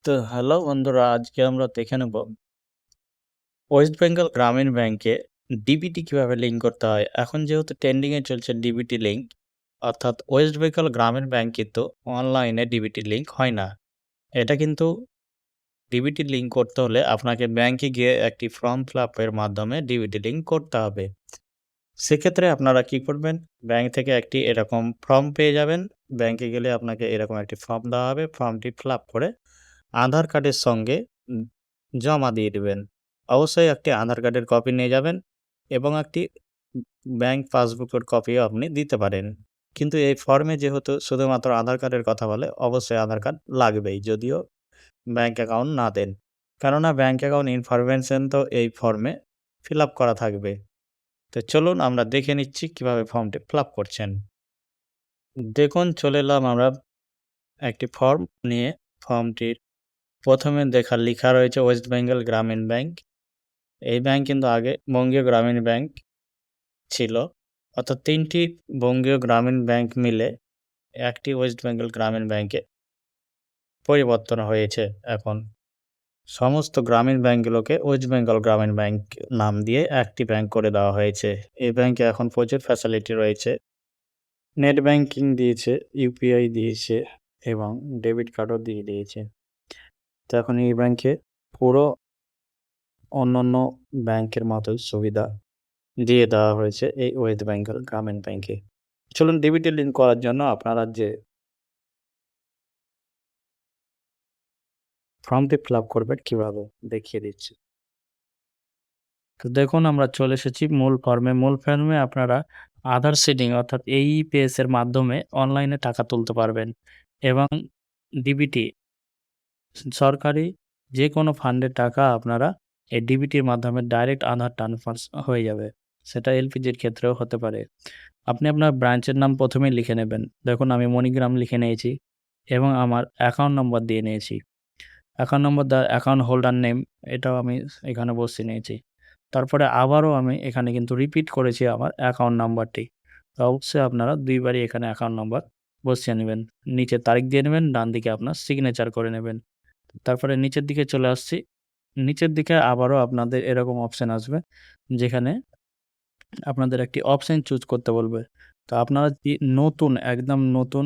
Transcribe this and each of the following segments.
তো হ্যালো বন্ধুরা, আজকে আমরা দেখে নেব ওয়েস্ট বেঙ্গল গ্রামীণ ব্যাংকে ডিবিটি কিভাবে লিঙ্ক করতে হয়। এখন যেহেতু ট্রেন্ডিংয়ে চলছে ডিবিটি লিঙ্ক, অর্থাৎ ওয়েস্ট বেঙ্গল গ্রামীণ ব্যাংক কিন্তু অনলাইনে ডিবিটি লিঙ্ক হয় না। এটা কিন্তু ডিবিটি লিঙ্ক করতে হলে আপনাকে ব্যাংকে গিয়ে একটি ফর্ম ফিল আপের মাধ্যমে ডিবিটি লিঙ্ক করতে হবে। সেক্ষেত্রে আপনারা কি করবেন, ব্যাংক থেকে একটি এরকম ফর্ম পেয়ে যাবেন। ব্যাংকে গেলে আপনাকে এরকম একটি ফর্ম দেওয়া হবে। ফর্মটি ফিল আপ করে আধার কার্ডের সঙ্গে জমা দিয়ে দেবেন। অবশ্যই একটি আধার কার্ডের কপি নিয়ে যাবেন এবং একটি ব্যাংক পাসবুকের কপিও আপনি দিতে পারেন। কিন্তু এই ফর্মে যেহেতু শুধুমাত্র আধার কার্ডের কথা বলে, অবশ্যই আধার কার্ড লাগবেই, যদিও ব্যাংক অ্যাকাউন্ট না দেন। কেননা ব্যাংক অ্যাকাউন্ট ইনফরমেশন তো এই ফর্মে ফিল আপ করা থাকবে। তো চলুন আমরা দেখে নিচ্ছি কিভাবে ফর্মটি ফিল আপ করছেন। দেখুন, চলে এলাম আমরা একটি ফর্ম নিয়ে। ফর্মটির প্রথমে লেখা রয়েছে ওয়েস্ট বেঙ্গল গ্রামীণ ব্যাংক। এই ব্যাংক কিন্তু আগে বঙ্গীয় গ্রামীণ ব্যাংক ছিল, অর্থাৎ ৩টি বঙ্গীয় গ্রামীণ ব্যাংক মিলে একটি ওয়েস্ট বেঙ্গল গ্রামীণ ব্যাংকে পরিবর্তন হয়েছে। এখন সমস্ত গ্রামীণ ব্যাংকগুলোকে ওয়েস্ট বেঙ্গল গ্রামীণ ব্যাংক নাম দিয়ে একটি ব্যাংক করে দেওয়া হয়েছে। এই ব্যাংকে এখন প্রচুর ফ্যাসিলিটি রয়েছে। নেট ব্যাংকিং দিয়েছে, ইউপিআই দিয়েছে এবং ডেবিট কার্ডও দিয়ে দিয়েছে। তো এখন এই ব্যাংকে পুরো অন্যান্য ব্যাংকের মতোই সুবিধা দিয়ে দেওয়া হয়েছে এই ওয়েস্ট বেঙ্গল গ্রামীণ ব্যাংকে। চলুন ডিবিটি লিঙ্ক করার জন্য আপনারা যে ফর্মটি ফিল আপ করবেন কীভাবে দেখিয়ে দিচ্ছি। তো দেখুন, আমরা চলে এসেছি মূল ফর্মে। মূল ফর্মে আপনারা আধার সিডিং অর্থাৎ এইপিএস এর মাধ্যমে অনলাইনে টাকা তুলতে পারবেন এবং ডিবিটি সরকারি যে কোনো ফান্ডের টাকা আপনারা এই ডিবিটির মাধ্যমে ডাইরেক্ট আধার ট্রান্সফার হয়ে যাবে। সেটা এলপিজির ক্ষেত্রেও হতে পারে। আপনি আপনার ব্রাঞ্চের নাম প্রথমেই লিখে নেবেন। দেখুন, আমি মণিগ্রাম লিখে নিয়েছি এবং আমার অ্যাকাউন্ট নম্বর দিয়ে নিয়েছি। Account number account holder name এটাও আমি এখানে বসিয়ে নিয়েছি। তারপরে আবারও আমি এখানে কিন্তু রিপিট করেছি আমার অ্যাকাউন্ট নাম্বারটি। তো অবশ্যই আপনারা ২ বারই এখানে অ্যাকাউন্ট নাম্বার বসিয়ে নেবেন। নিচে তারিখ দিয়ে নেবেন, ডান দিকে আপনার সিগনেচার করে নেবেন। তারপরে নিচের দিকে চলে আসছি। নিচের দিকে আবারও আপনাদের এরকম অপশন আসবে, যেখানে আপনাদের একটি অপশন চুজ করতে বলবে। তো আপনারা যদি একদম নতুন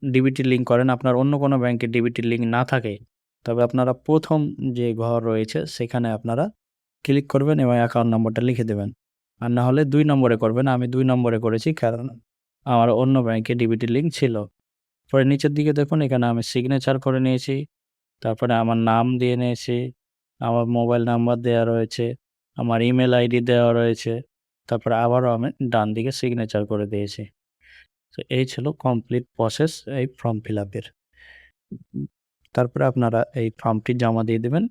ডিবিটি লিঙ্ক করেন, আপনার অন্য কোনো ব্যাংকের ডিবিটি লিঙ্ক না থাকে, তবে আপনারা ১ম যে ঘর রয়েছে সেখানে আপনারা ক্লিক করবেন এবং অ্যাকাউন্ট নম্বরটা লিখে দেবেন। আর না হলে ২ নম্বরে করবেন। আমি ২ নম্বরে করেছি, কারণ আমার অন্য ব্যাংকে ডিবিটি লিঙ্ক ছিল। পরে নিচের দিকে দেখুন, এখানে আমি সিগনেচার করে নিয়েছি। তারপরে আমার নাম দিয়ে নিয়েছি, আমার মোবাইল নাম্বার দেওয়া রয়েছে, আমার ইমেল আইডি দেওয়া রয়েছে। তারপরে আবারও আমি ডান দিকে সিগনেচার করে দিয়েছি। তো এই ছিল কমপ্লিট প্রসেস এই ফর্ম ফিল আপের। তারপরে আপনারা এই ফর্মটি জমা দিয়ে দেবেন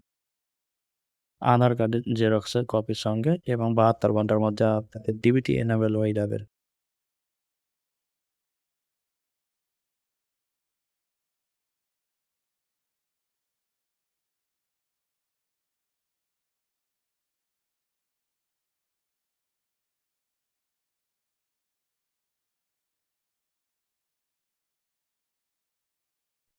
আধার কার্ডের জেরক্সের কপির সঙ্গে এবং ৭২ ঘন্টার মধ্যে আপনাদের ডিবিটি এনেবল হয়ে যাবে।